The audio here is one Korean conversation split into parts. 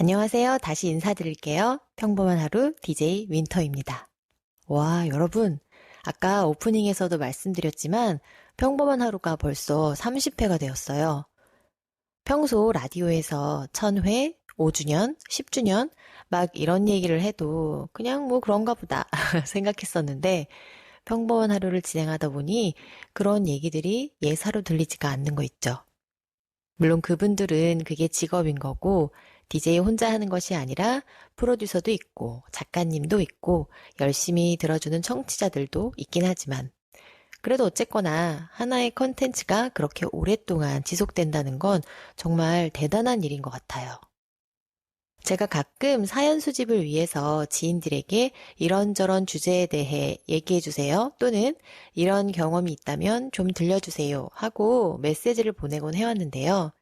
안녕하세요. 다시 인사드릴게요. 평범한 하루 DJ 윈터입니다. 와, 여러분. 아까 오프닝에서도 말씀드렸지만 평범한 하루가 벌써 30회가 되었어요. 평소 라디오에서 1000회, 5주년, 10주년 막 이런 얘기를 해도 그냥 뭐 그런가 보다 생각했었는데 평범한 하루를 진행하다 보니 그런 얘기들이 예사로 들리지가 않는 거 있죠. 물론 그분들은 그게 직업인 거고, DJ 혼자 하는 것이 아니라 프로듀서도 있고, 작가님도 있고, 열심히 들어주는 청취자들도 있긴 하지만, 그래도 어쨌거나 하나의 컨텐츠가 그렇게 오랫동안 지속된다는 건 정말 대단한 일인 것 같아요. 제가 가끔 사연 수집을 위해서 지인들에게 이런저런 주제에 대해 얘기해 주세요 또는 이런 경험이 있다면 좀 들려주세요 하고 메시지를 보내곤 해왔는데요.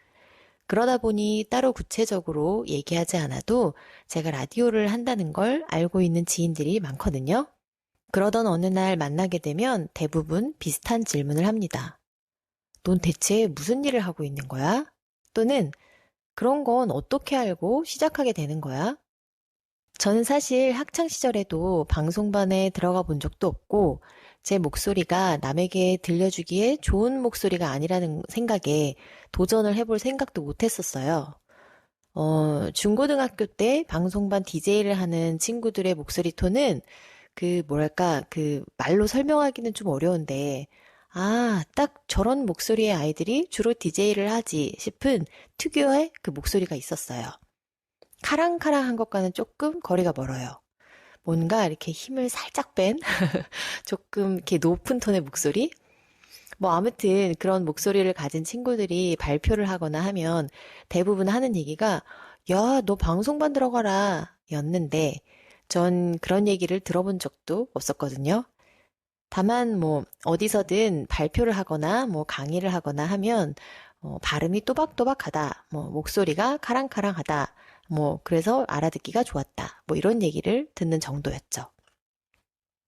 그러다 보니 따로 구체적으로 얘기하지 않아도 제가 라디오를 한다는 걸 알고 있는 지인들이 많거든요. 그러던 어느 날 만나게 되면 대부분 비슷한 질문을 합니다. 넌 대체 무슨 일을 하고 있는 거야? 또는 그런 건 어떻게 알고 시작하게 되는 거야? 저는 사실 학창 시절에도 방송반에 들어가 본 적도 없고 제 목소리가 남에게 들려주기에 좋은 목소리가 아니라는 생각에 도전을 해볼 생각도 못 했었어요. 중고등학교 때 방송반 DJ를 하는 친구들의 목소리 톤은 뭐랄까, 말로 설명하기는 좀 어려운데, 아, 딱 저런 목소리의 아이들이 주로 DJ를 하지 싶은 특유의 그 목소리가 있었어요. 카랑카랑한 것과는 조금 거리가 멀어요. 뭔가 이렇게 힘을 살짝 뺀 조금 이렇게 높은 톤의 목소리? 뭐 아무튼 그런 목소리를 가진 친구들이 발표를 하거나 하면 대부분 하는 얘기가 야, 너 방송반 들어가라 였는데 전 그런 얘기를 들어본 적도 없었거든요. 다만 뭐 어디서든 발표를 하거나 뭐 강의를 하거나 하면 발음이 또박또박하다, 뭐 목소리가 카랑카랑하다, 뭐 그래서 알아듣기가 좋았다, 뭐 이런 얘기를 듣는 정도였죠.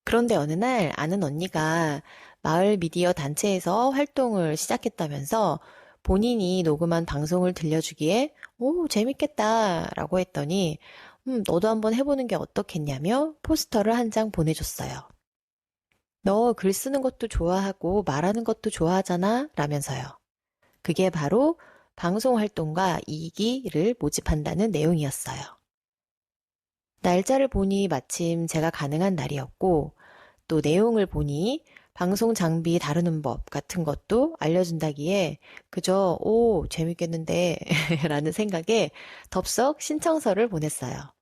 그런데 어느 날 아는 언니가 마을 미디어 단체에서 활동을 시작했다면서 본인이 녹음한 방송을 들려주기에 오, 재밌겠다라고 했더니 너도 한번 해보는 게 어떻겠냐며 포스터를 한 장 보내줬어요. 너 글 쓰는 것도 좋아하고 말하는 것도 좋아하잖아? 라면서요. 그게 바로 방송 활동가 2기를 모집한다는 내용이었어요. 날짜를 보니 마침 제가 가능한 날이었고, 또 내용을 보니 방송 장비 다루는 법 같은 것도 알려준다기에 그저, 오, 재밌겠는데, 라는 생각에 덥석 신청서를 보냈어요.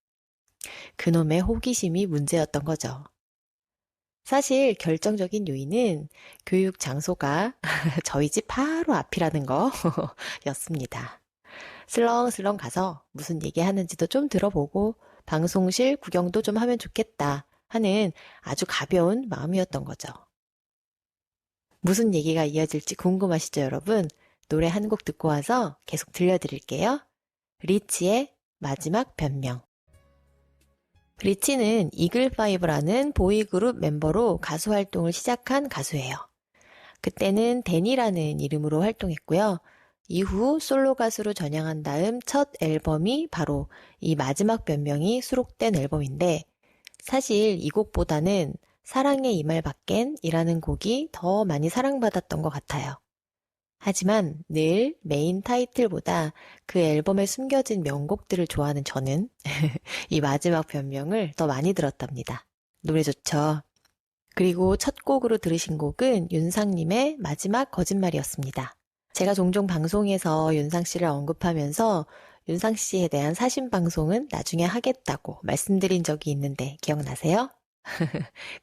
그놈의 호기심이 문제였던 거죠. 사실 결정적인 요인은 교육 장소가 저희 집 바로 앞이라는 거였습니다. 슬렁슬렁 가서 무슨 얘기하는지도 좀 들어보고 방송실 구경도 좀 하면 좋겠다 하는 아주 가벼운 마음이었던 거죠. 무슨 얘기가 이어질지 궁금하시죠, 여러분? 노래 한 곡 듣고 와서 계속 들려드릴게요. 리치의 마지막 변명. 리치는 이글파이브라는 보이그룹 멤버로 가수 활동을 시작한 가수예요. 그때는 데니라는 이름으로 활동했고요. 이후 솔로 가수로 전향한 다음 첫 앨범이 바로 이 마지막 변명이 수록된 앨범인데 사실 이 곡보다는 사랑의 이 말 밖엔 이라는 곡이 더 많이 사랑받았던 것 같아요. 하지만 늘 메인 타이틀보다 그 앨범에 숨겨진 명곡들을 좋아하는 저는 이 마지막 변명을 더 많이 들었답니다. 노래 좋죠? 그리고 첫 곡으로 들으신 곡은 윤상님의 마지막 거짓말이었습니다. 제가 종종 방송에서 윤상 씨를 언급하면서 윤상 씨에 대한 사신 방송은 나중에 하겠다고 말씀드린 적이 있는데 기억나세요?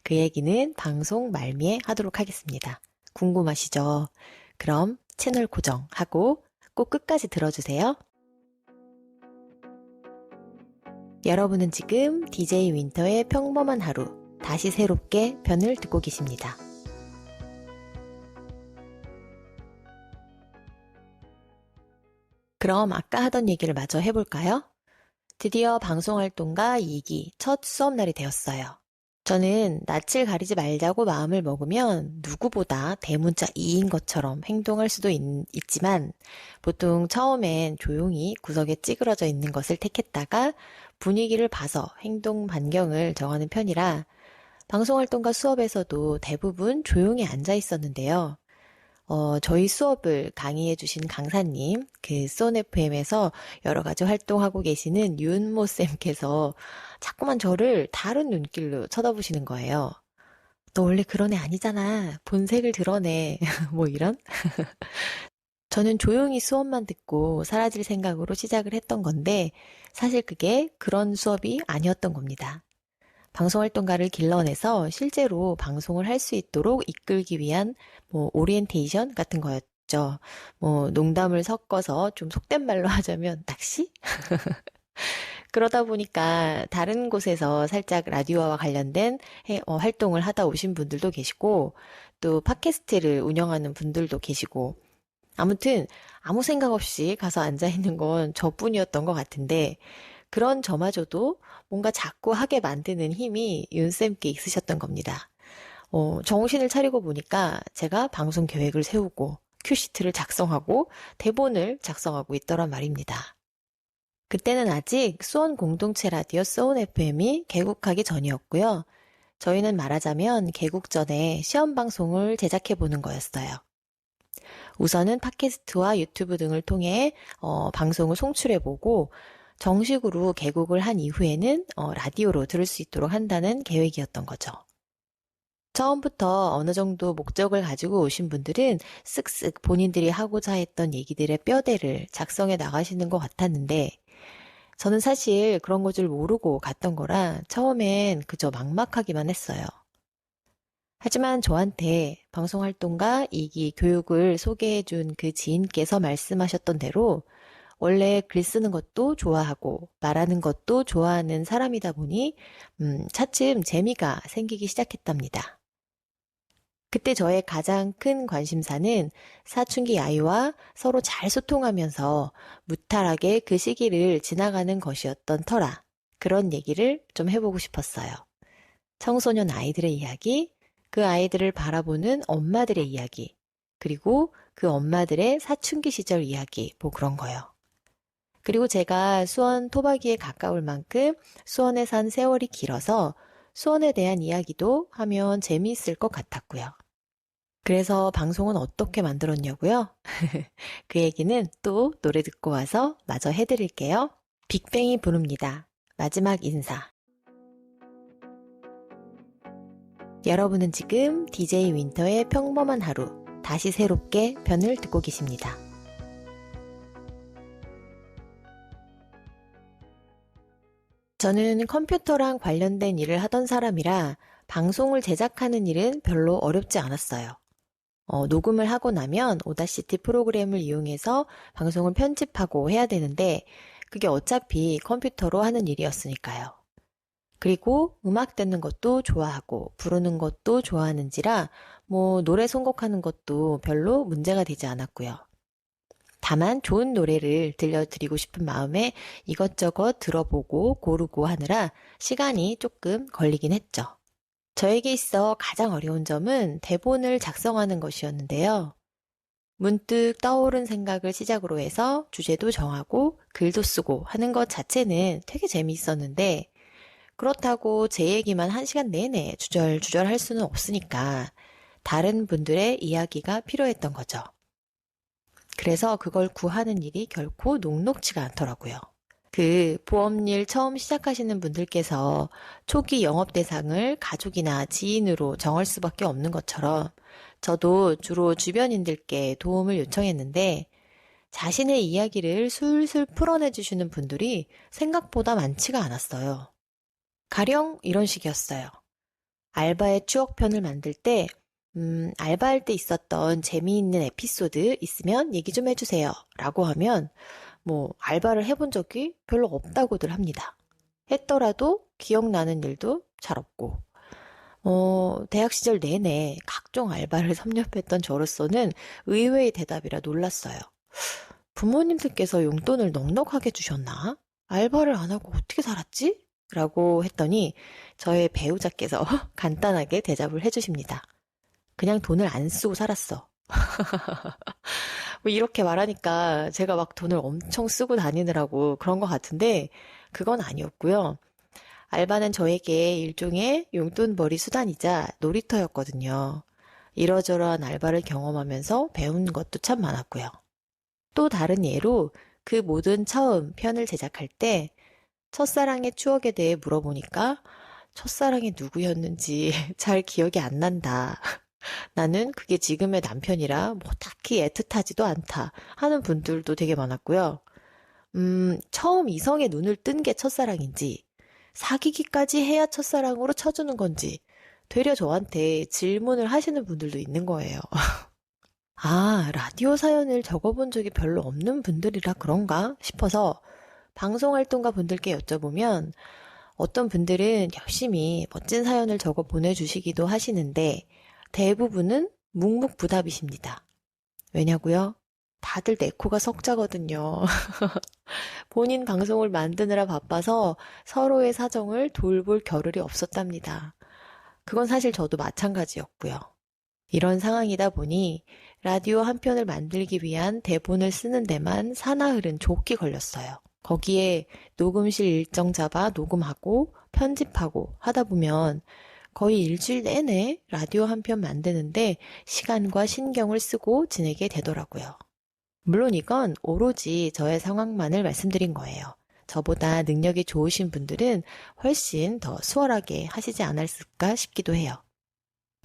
그 얘기는 방송 말미에 하도록 하겠습니다. 궁금하시죠? 그럼 채널 고정하고 꼭 끝까지 들어주세요. 여러분은 지금 DJ 윈터의 평범한 하루, 다시 새롭게 편을 듣고 계십니다. 그럼 아까 하던 얘기를 마저 해볼까요? 드디어 방송활동가 2기 첫 수업날이 되었어요. 저는 낯을 가리지 말자고 마음을 먹으면 누구보다 대문자 2인 것처럼 행동할 수도 있지만 보통 처음엔 조용히 구석에 찌그러져 있는 것을 택했다가 분위기를 봐서 행동 반경을 정하는 편이라 방송활동가 수업에서도 대부분 조용히 앉아 있었는데요. 저희 수업을 강의해 주신 강사님, 그 수원 FM에서 여러 가지 활동하고 계시는 윤모 쌤께서 자꾸만 저를 다른 눈길로 쳐다보시는 거예요. 너 원래 그런 애 아니잖아. 본색을 드러내. 뭐 이런? 저는 조용히 수업만 듣고 사라질 생각으로 시작을 했던 건데 사실 그게 그런 수업이 아니었던 겁니다. 방송활동가를 길러내서 실제로 방송을 할 수 있도록 이끌기 위한 뭐 오리엔테이션 같은 거였죠. 뭐 농담을 섞어서 좀 속된 말로 하자면 낚시? 그러다 보니까 다른 곳에서 살짝 라디오와 관련된 활동을 하다 오신 분들도 계시고 또 팟캐스트를 운영하는 분들도 계시고 아무튼 아무 생각 없이 가서 앉아 있는 건 저뿐이었던 것 같은데 그런 저마저도 뭔가 자꾸 하게 만드는 힘이 윤쌤께 있으셨던 겁니다. 정신을 차리고 보니까 제가 방송 계획을 세우고 큐시트를 작성하고 대본을 작성하고 있더란 말입니다. 그때는 아직 수원 공동체 라디오 수원 FM이 개국하기 전이었고요. 저희는 말하자면 개국 전에 시험 방송을 제작해 보는 거였어요. 우선은 팟캐스트와 유튜브 등을 통해 방송을 송출해보고 정식으로 개국을 한 이후에는 라디오로 들을 수 있도록 한다는 계획이었던 거죠. 처음부터 어느 정도 목적을 가지고 오신 분들은 쓱쓱 본인들이 하고자 했던 얘기들의 뼈대를 작성해 나가시는 것 같았는데 저는 사실 그런 거 줄 모르고 갔던 거라 처음엔 그저 막막하기만 했어요. 하지만 저한테 방송활동가 2기 교육을 소개해준 그 지인께서 말씀하셨던 대로 원래 글 쓰는 것도 좋아하고 말하는 것도 좋아하는 사람이다 보니 차츰 재미가 생기기 시작했답니다. 그때 저의 가장 큰 관심사는 사춘기 아이와 서로 잘 소통하면서 무탈하게 그 시기를 지나가는 것이었던 터라 그런 얘기를 좀 해보고 싶었어요. 청소년 아이들의 이야기, 그 아이들을 바라보는 엄마들의 이야기, 그리고 그 엄마들의 사춘기 시절 이야기, 뭐 그런 거요. 그리고 제가 수원 토박이에 가까울 만큼 수원에 산 세월이 길어서 수원에 대한 이야기도 하면 재미있을 것 같았고요. 그래서 방송은 어떻게 만들었냐고요? 그 얘기는 또 노래 듣고 와서 마저 해드릴게요. 빅뱅이 부릅니다. 마지막 인사. 여러분은 지금 DJ 윈터의 평범한 하루, 다시 새롭게 편을 듣고 계십니다. 저는 컴퓨터랑 관련된 일을 하던 사람이라 방송을 제작하는 일은 별로 어렵지 않았어요. 녹음을 하고 나면 오다시티 프로그램을 이용해서 방송을 편집하고 해야 되는데 그게 어차피 컴퓨터로 하는 일이었으니까요. 그리고 음악 듣는 것도 좋아하고 부르는 것도 좋아하는지라 뭐 노래 선곡하는 것도 별로 문제가 되지 않았고요. 다만 좋은 노래를 들려드리고 싶은 마음에 이것저것 들어보고 고르고 하느라 시간이 조금 걸리긴 했죠. 저에게 있어 가장 어려운 점은 대본을 작성하는 것이었는데요. 문득 떠오른 생각을 시작으로 해서 주제도 정하고 글도 쓰고 하는 것 자체는 되게 재미있었는데 그렇다고 제 얘기만 1시간 내내 주절주절 할 수는 없으니까 다른 분들의 이야기가 필요했던 거죠. 그래서 그걸 구하는 일이 결코 녹록지가 않더라고요. 그 보험일 처음 시작하시는 분들께서 초기 영업 대상을 가족이나 지인으로 정할 수밖에 없는 것처럼 저도 주로 주변인들께 도움을 요청했는데 자신의 이야기를 술술 풀어내 주시는 분들이 생각보다 많지가 않았어요. 가령 이런 식이었어요. 알바의 추억편을 만들 때 알바할 때 있었던 재미있는 에피소드 있으면 얘기 좀 해주세요 라고 하면 뭐 알바를 해본 적이 별로 없다고들 합니다. 했더라도 기억나는 일도 잘 없고 대학 시절 내내 각종 알바를 섭렵했던 저로서는 의외의 대답이라 놀랐어요. 부모님들께서 용돈을 넉넉하게 주셨나? 알바를 안 하고 어떻게 살았지? 라고 했더니 저의 배우자께서 간단하게 대답을 해주십니다. 그냥 돈을 안 쓰고 살았어. 뭐 이렇게 말하니까 제가 막 돈을 엄청 쓰고 다니느라고 그런 것 같은데 그건 아니었고요. 알바는 저에게 일종의 용돈벌이 수단이자 놀이터였거든요. 이러저러한 알바를 경험하면서 배운 것도 참 많았고요. 또 다른 예로 그 모든 처음 편을 제작할 때 첫사랑의 추억에 대해 물어보니까 첫사랑이 누구였는지 잘 기억이 안 난다. 나는 그게 지금의 남편이라 뭐 딱히 애틋하지도 않다 하는 분들도 되게 많았고요. 처음 이성의 눈을 뜬 게 첫사랑인지, 사귀기까지 해야 첫사랑으로 쳐주는 건지, 되려 저한테 질문을 하시는 분들도 있는 거예요. 아, 라디오 사연을 적어본 적이 별로 없는 분들이라 그런가 싶어서 방송활동가 분들께 여쭤보면 어떤 분들은 열심히 멋진 사연을 적어 보내주시기도 하시는데 대부분은 묵묵부답이십니다. 왜냐고요? 다들 내 코가 석자거든요. 본인 방송을 만드느라 바빠서 서로의 사정을 돌볼 겨를이 없었답니다. 그건 사실 저도 마찬가지였고요. 이런 상황이다 보니 라디오 한 편을 만들기 위한 대본을 쓰는 데만 사나흘은 족기 걸렸어요. 거기에 녹음실 일정 잡아 녹음하고 편집하고 하다 보면 거의 일주일 내내 라디오 한 편 만드는데 시간과 신경을 쓰고 지내게 되더라고요. 물론 이건 오로지 저의 상황만을 말씀드린 거예요. 저보다 능력이 좋으신 분들은 훨씬 더 수월하게 하시지 않았을까 싶기도 해요.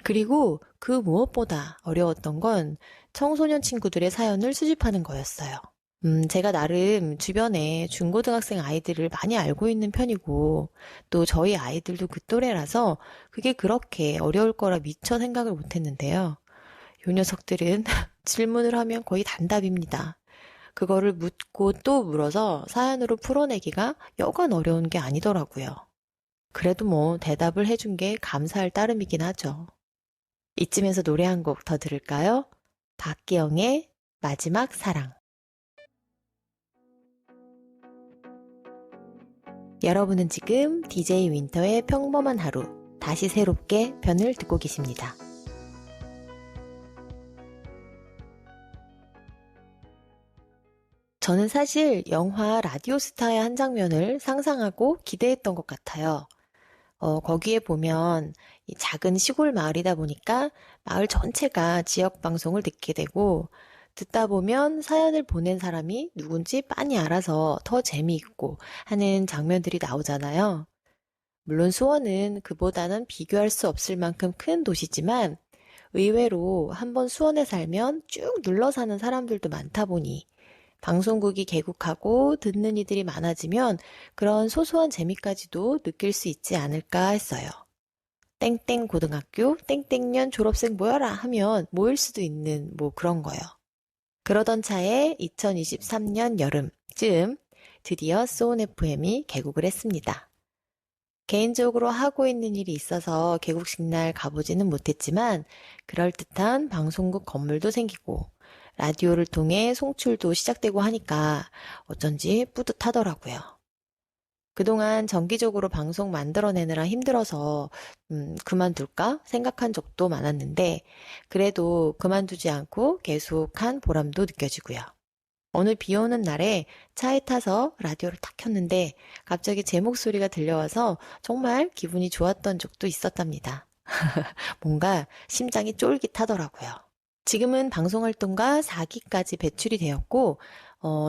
그리고 그 무엇보다 어려웠던 건 청소년 친구들의 사연을 수집하는 거였어요. 제가 나름 주변에 중고등학생 아이들을 많이 알고 있는 편이고, 또 저희 아이들도 그 또래라서 그게 그렇게 어려울 거라 미처 생각을 못 했는데요. 요 녀석들은 질문을 하면 거의 단답입니다. 그거를 묻고 또 물어서 사연으로 풀어내기가 여간 어려운 게 아니더라고요. 그래도 뭐 대답을 해준 게 감사할 따름이긴 하죠. 이쯤에서 노래 한 곡 더 들을까요? 박기영의 마지막 사랑. 여러분은 지금 DJ 윈터의 평범한 하루, 다시 새롭게 편을 듣고 계십니다. 저는 사실 영화 라디오스타의 한 장면을 상상하고 기대했던 것 같아요. 거기에 보면 이 작은 시골 마을이다 보니까 마을 전체가 지역 방송을 듣게 되고 듣다 보면 사연을 보낸 사람이 누군지 빤히 알아서 더 재미있고 하는 장면들이 나오잖아요. 물론 수원은 그보다는 비교할 수 없을 만큼 큰 도시지만 의외로 한번 수원에 살면 쭉 눌러 사는 사람들도 많다 보니 방송국이 개국하고 듣는 이들이 많아지면 그런 소소한 재미까지도 느낄 수 있지 않을까 했어요. 땡땡 고등학교 땡땡년 졸업생 모여라 하면 모일 수도 있는 뭐 그런 거요. 그러던 차에 2023년 여름쯤 드디어 소온 FM이 개국을 했습니다. 개인적으로 하고 있는 일이 있어서 개국식 날 가보지는 못했지만 그럴듯한 방송국 건물도 생기고 라디오를 통해 송출도 시작되고 하니까 어쩐지 뿌듯하더라고요. 그동안 정기적으로 방송 만들어내느라 힘들어서 그만둘까 생각한 적도 많았는데 그래도 그만두지 않고 계속한 보람도 느껴지고요. 어느 비 오는 날에 차에 타서 라디오를 딱 켰는데 갑자기 제 목소리가 들려와서 정말 기분이 좋았던 적도 있었답니다. 뭔가 심장이 쫄깃하더라고요. 지금은 방송활동가 4기까지 배출이 되었고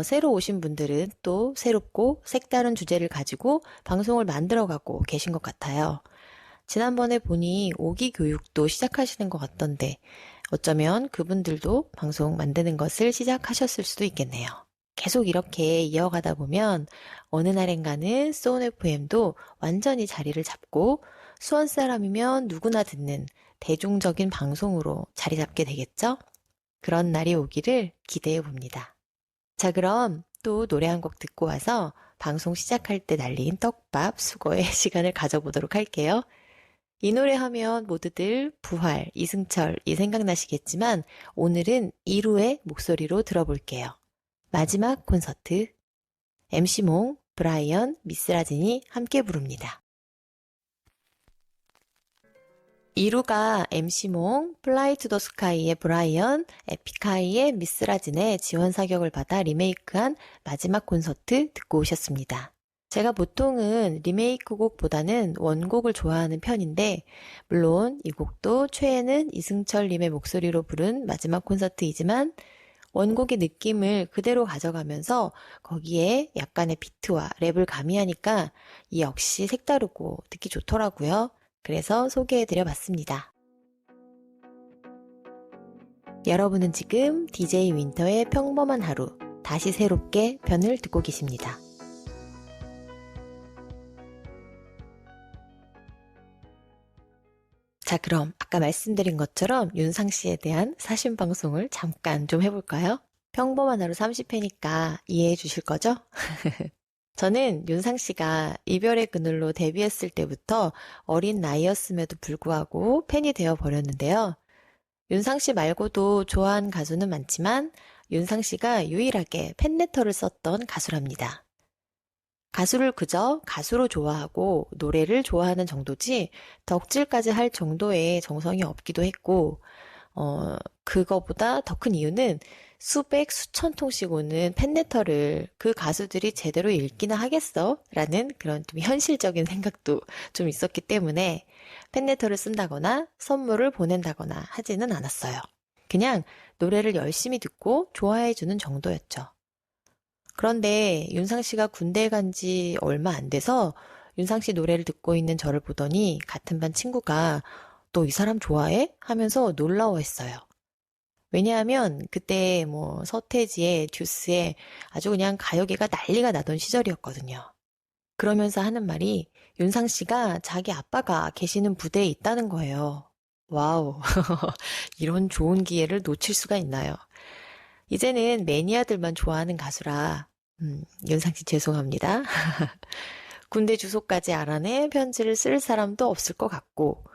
새로 오신 분들은 또 새롭고 색다른 주제를 가지고 방송을 만들어가고 계신 것 같아요. 지난번에 보니 5기 교육도 시작하시는 것 같던데 어쩌면 그분들도 방송 만드는 것을 시작하셨을 수도 있겠네요. 계속 이렇게 이어가다 보면 어느 날엔가는 소온 FM도 완전히 자리를 잡고 수원 사람이면 누구나 듣는 대중적인 방송으로 자리 잡게 되겠죠? 그런 날이 오기를 기대해 봅니다. 자, 그럼 또 노래 한 곡 듣고 와서 방송 시작할 때 날린 떡밥 수거의 시간을 가져보도록 할게요. 이 노래 하면 모두들 부활, 이승철이 생각나시겠지만 오늘은 이루의 목소리로 들어볼게요. 마지막 콘서트, MC몽 브라이언, 미스라진이 함께 부릅니다. 2루가 MC몽, 플라이 투 더 스카이의 브라이언, 에픽하이의 미스라진의 지원 사격을 받아 리메이크한 마지막 콘서트 듣고 오셨습니다. 제가 보통은 리메이크 곡보다는 원곡을 좋아하는 편인데, 물론 이 곡도 최애는 이승철님의 목소리로 부른 마지막 콘서트이지만, 원곡의 느낌을 그대로 가져가면서 거기에 약간의 비트와 랩을 가미하니까 이 역시 색다르고 듣기 좋더라고요. 그래서 소개해드려 봤습니다. 여러분은 지금 DJ 윈터의 평범한 하루, 다시 새롭게 편을 듣고 계십니다. 자, 그럼 아까 말씀드린 것처럼 윤상 씨에 대한 사심 방송을 잠깐 좀 해볼까요? 평범한 하루 30회니까 이해해 주실 거죠? 저는 윤상 씨가 이별의 그늘로 데뷔했을 때부터 어린 나이였음에도 불구하고 팬이 되어 버렸는데요. 윤상 씨 말고도 좋아하는 가수는 많지만 윤상 씨가 유일하게 팬레터를 썼던 가수랍니다. 가수를 그저 가수로 좋아하고 노래를 좋아하는 정도지 덕질까지 할 정도의 정성이 없기도 했고, 그거보다 더 큰 이유는 수백, 수천 통씩 오는 팬레터를 그 가수들이 제대로 읽기나 하겠어? 라는 그런 좀 현실적인 생각도 좀 있었기 때문에 팬레터를 쓴다거나 선물을 보낸다거나 하지는 않았어요. 그냥 노래를 열심히 듣고 좋아해주는 정도였죠. 그런데 윤상 씨가 군대에 간 지 얼마 안 돼서 윤상 씨 노래를 듣고 있는 저를 보더니 같은 반 친구가 너 이 사람 좋아해? 하면서 놀라워했어요. 왜냐하면 그때 뭐 서태지의 듀스에 아주 그냥 가요계가 난리가 나던 시절이었거든요. 그러면서 하는 말이 윤상 씨가 자기 아빠가 계시는 부대에 있다는 거예요. 와우, 이런 좋은 기회를 놓칠 수가 있나요? 이제는 매니아들만 좋아하는 가수라, 윤상 씨 죄송합니다. 군대 주소까지 알아내 편지를 쓸 사람도 없을 것 같고,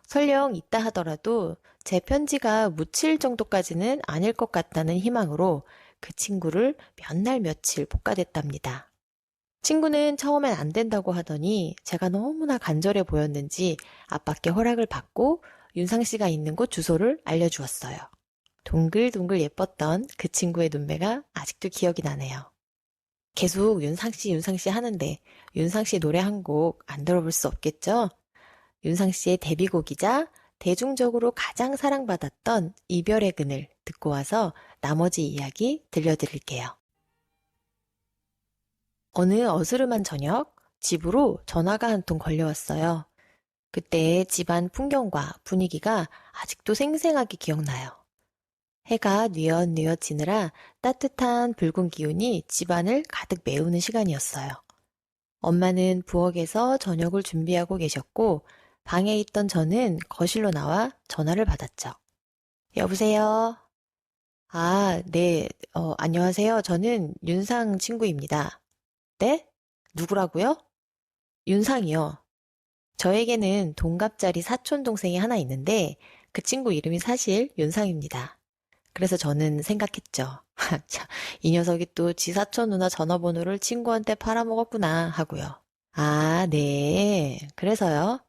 설령 있다 하더라도 제 편지가 묻힐 정도까지는 아닐 것 같다는 희망으로 그 친구를 몇 날 며칠 볶아댔답니다. 친구는 처음엔 안 된다고 하더니 제가 너무나 간절해 보였는지 아빠께 허락을 받고 윤상 씨가 있는 곳 주소를 알려주었어요. 동글동글 예뻤던 그 친구의 눈매가 아직도 기억이 나네요. 계속 윤상 씨 하는데 윤상 씨 노래 한 곡 안 들어볼 수 없겠죠? 윤상 씨의 데뷔곡이자 대중적으로 가장 사랑받았던 이별의 그늘 듣고 와서 나머지 이야기 들려드릴게요. 어느 어스름한 저녁 집으로 전화가 한 통 걸려왔어요. 그때 집안 풍경과 분위기가 아직도 생생하게 기억나요. 해가 뉘엿뉘엿 지느라 따뜻한 붉은 기운이 집안을 가득 메우는 시간이었어요. 엄마는 부엌에서 저녁을 준비하고 계셨고 방에 있던 저는 거실로 나와 전화를 받았죠. 여보세요? 아, 네, 안녕하세요. 저는 윤상 친구입니다. 네? 누구라고요? 윤상이요. 저에게는 동갑짜리 사촌 동생이 하나 있는데 그 친구 이름이 사실 윤상입니다. 그래서 저는 생각했죠. 참, 이 녀석이 또 지 사촌 누나 전화번호를 친구한테 팔아먹었구나 하고요. 아, 네. 그래서요.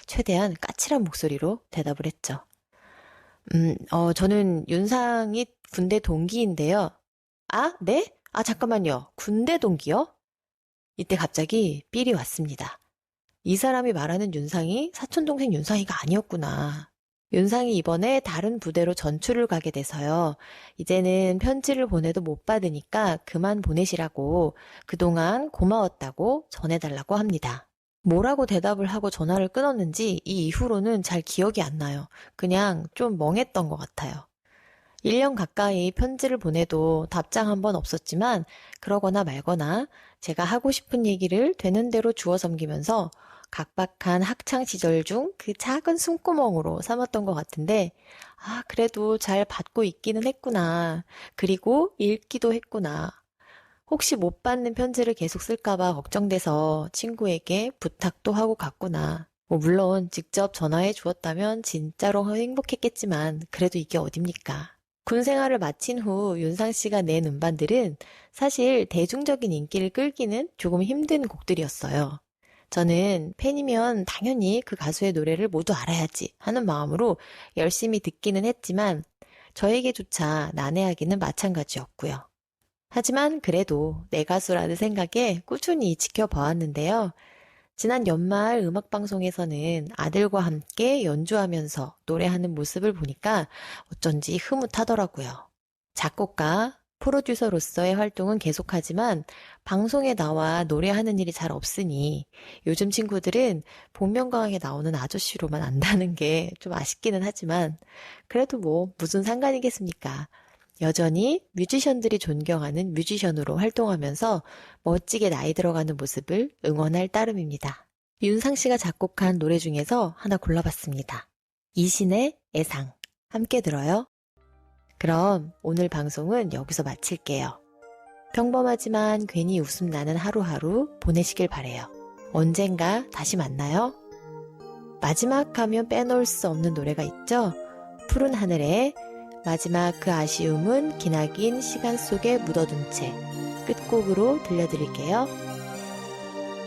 최대한 까칠한 목소리로 대답을 했죠. 저는 윤상이 군대 동기인데요. 아, 네? 아, 잠깐만요. 군대 동기요? 이때 갑자기 삘이 왔습니다. 이 사람이 말하는 윤상이 사촌동생 윤상이가 아니었구나. 윤상이 이번에 다른 부대로 전출을 가게 돼서요. 이제는 편지를 보내도 못 받으니까 그만 보내시라고 그동안 고마웠다고 전해달라고 합니다. 뭐라고 대답을 하고 전화를 끊었는지 이 이후로는 잘 기억이 안 나요. 그냥 좀 멍했던 것 같아요. 1년 가까이 편지를 보내도 답장 한 번 없었지만 그러거나 말거나 제가 하고 싶은 얘기를 되는 대로 주워 섬기면서 각박한 학창 시절 중 그 작은 숨구멍으로 삼았던 것 같은데 그래도 잘 받고 있기는 했구나. 그리고 읽기도 했구나. 혹시 못 받는 편지를 계속 쓸까봐 걱정돼서 친구에게 부탁도 하고 갔구나. 물론 직접 전화해 주었다면 진짜로 행복했겠지만 그래도 이게 어딥니까? 군 생활을 마친 후 윤상 씨가 낸 음반들은 사실 대중적인 인기를 끌기는 조금 힘든 곡들이었어요. 저는 팬이면 당연히 그 가수의 노래를 모두 알아야지 하는 마음으로 열심히 듣기는 했지만 저에게조차 난해하기는 마찬가지였고요. 하지만 그래도 내 가수라는 생각에 꾸준히 지켜봐왔는데요. 지난 연말 음악방송에서는 아들과 함께 연주하면서 노래하는 모습을 보니까 어쩐지 흐뭇하더라고요. 작곡가, 프로듀서로서의 활동은 계속하지만 방송에 나와 노래하는 일이 잘 없으니 요즘 친구들은 복면가왕에 나오는 아저씨로만 안다는 게 좀 아쉽기는 하지만 그래도 뭐 무슨 상관이겠습니까? 여전히 뮤지션들이 존경하는 뮤지션으로 활동하면서 멋지게 나이 들어가는 모습을 응원할 따름입니다. 윤상 씨가 작곡한 노래 중에서 하나 골라봤습니다. 이신의 애상. 함께 들어요. 그럼 오늘 방송은 여기서 마칠게요. 평범하지만 괜히 웃음 나는 하루하루 보내시길 바래요. 언젠가 다시 만나요. 마지막 하면 빼놓을 수 없는 노래가 있죠? 푸른 하늘에 마지막 그 아쉬움은 기나긴 시간 속에 묻어둔 채 끝곡으로 들려드릴게요.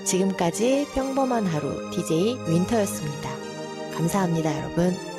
지금까지 평범한 하루 DJ 윈터였습니다. 감사합니다, 여러분.